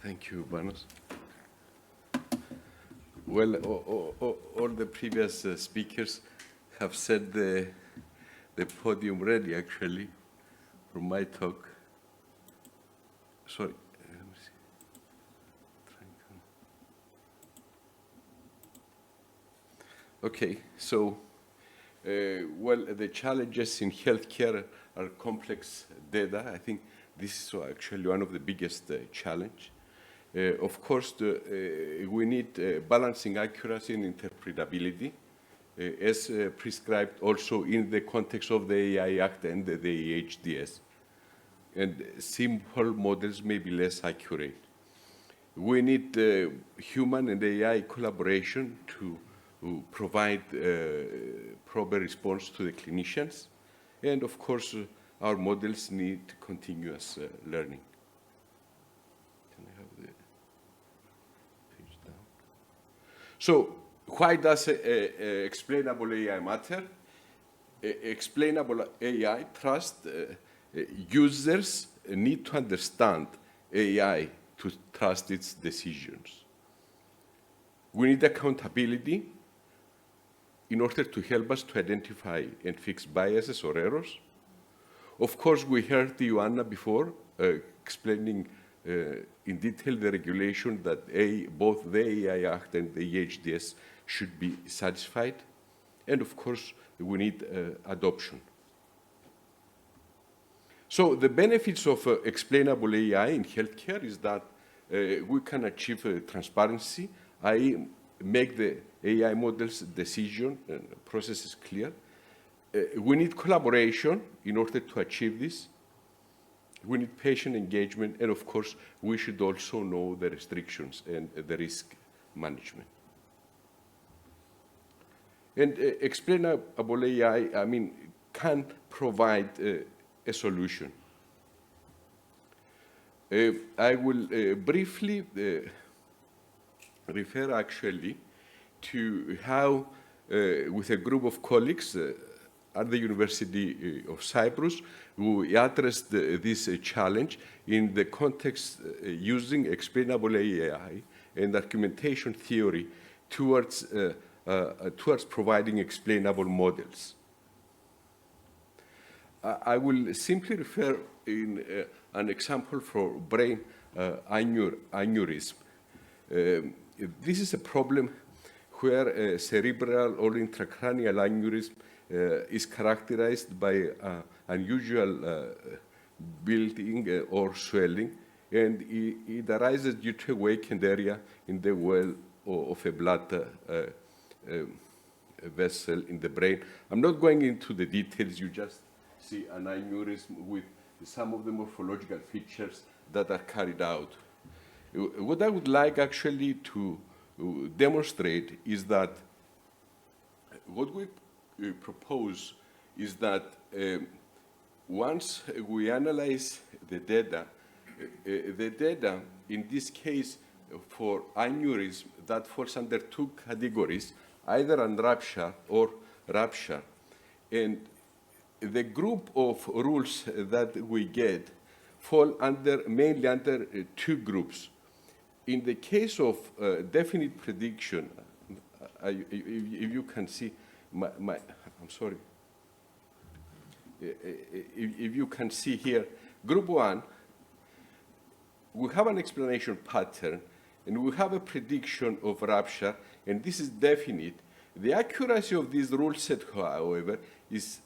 Thank you, Banos. Well, all the previous speakers have said the podium ready, actually, for my talk. Sorry. Let me see. Okay, so, well, the challenges in healthcare are complex data. I think this is actually one of the biggest challenge. Of course, we need balancing accuracy and interpretability, as prescribed also in the context of the AI Act and the EHDS. And simple models may be less accurate. We need human and AI collaboration to provide proper response to the clinicians. And of course, our models need continuous learning. Can I have the page down? So why does explainable AI matter? Explainable AI trust users need to understand AI to trust its decisions. We need accountability in order to help us to identify and fix biases or errors. Of course, we heard Ioanna before explaining in detail the regulation that both the AI Act and the EHDS should be satisfied. And of course, we need adoption. So the benefits of explainable AI in healthcare is that we can achieve transparency, i.e. make the AI model's decision and process is clear. We need collaboration in order to achieve this. We need patient engagement, and of course, we should also know the restrictions and the risk management. And explainable AI, can provide a solution. I will briefly refer actually to how, with a group of colleagues at the University of Cyprus, we addressed this challenge in the context using explainable AI and argumentation theory towards providing explainable models. I will simply refer in an example for brain aneurysm. This is a problem where cerebral or intracranial aneurysm is characterized by unusual building or swelling, and it arises due to a weakened area in the wall of a blood vessel in the brain. I'm not going into the details, you just see an aneurysm with some of the morphological features that are carried out. What I would like actually to demonstrate is that what we propose is that once we analyze the data in this case for aneurysm that falls under two categories, either unrupture or rupture. And the group of rules that we get fall mainly under two groups. In the case of definite prediction, if you can see I'm sorry. If you can see here, group one, we have an explanation pattern and we have a prediction of rupture, and this is definite. The accuracy of this rule set, however, is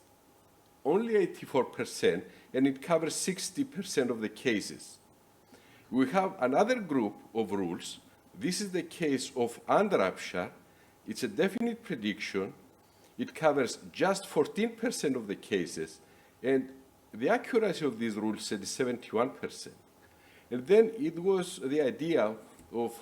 only 84%, and it covers 60% of the cases. We have another group of rules. This is the case of unrupture. It's a definite prediction. It covers just 14% of the cases, and the accuracy of this rule set is 71%. And then it was the idea of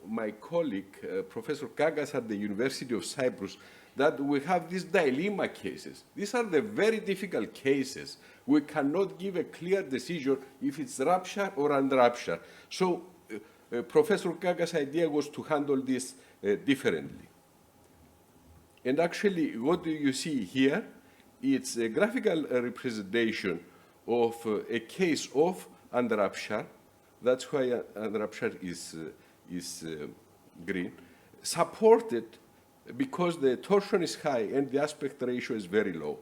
my colleague, Professor Kagas at the University of Cyprus, that we have these dilemma cases. These are the very difficult cases. We cannot give a clear decision if it's rupture or unrupture. So Professor Kagas' idea was to handle this differently. And actually, what do you see here? It's a graphical representation of a case of unrupture that's why unruptured is green, supported because the torsion is high and the aspect ratio is very low.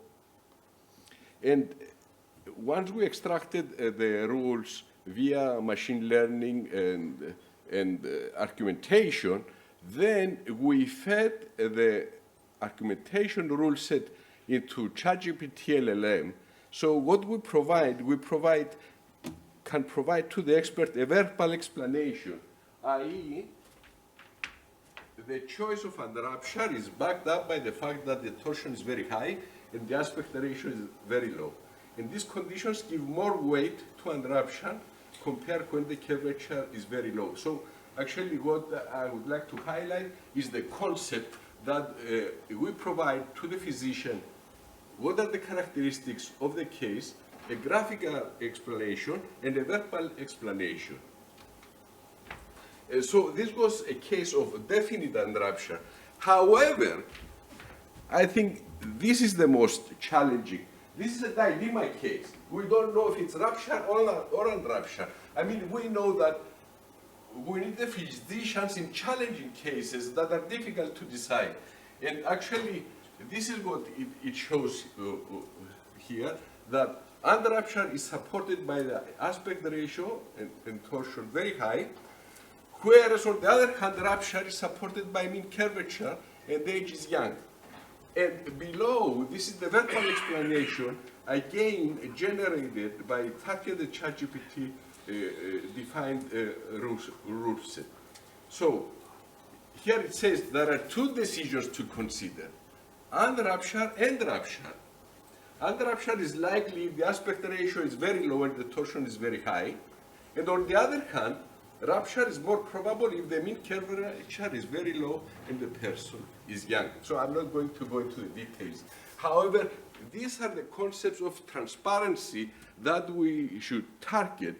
And once we extracted the rules via machine learning and argumentation, then we fed the argumentation rule set into ChatGPT LLM. So what we can provide to the expert a verbal explanation, i.e., the choice of unrupture is backed up by the fact that the torsion is very high and the aspect ratio is very low. And these conditions give more weight to unrupture compared when the curvature is very low. So actually what I would like to highlight is the concept that we provide to the physician what are the characteristics of the case, a graphical explanation and a verbal explanation. So this was a case of definite unrupture. However, I think this is the most challenging. This is a dilemma case. We don't know if it's rupture or unrupture. I mean, we know that we need the physicians in challenging cases that are difficult to decide. And actually, this is what it shows here, that unrupture is supported by the aspect ratio and torsion very high, whereas on the other hand, rupture is supported by mean curvature and the age is young. And below, this is the verbal explanation, again generated by targeted ChatGPT defined rule set. So here it says there are two decisions to consider, unrupture and rupture. Unrupture is likely if the aspect ratio is very low and the torsion is very high. And on the other hand, rupture is more probable if the mean curvature is very low and the person is young. So I'm not going to go into the details. However, these are the concepts of transparency that we should target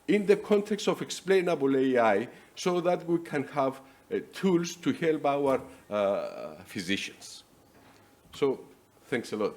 in the context of explainable AI so that we can have tools to help our physicians. So thanks a lot.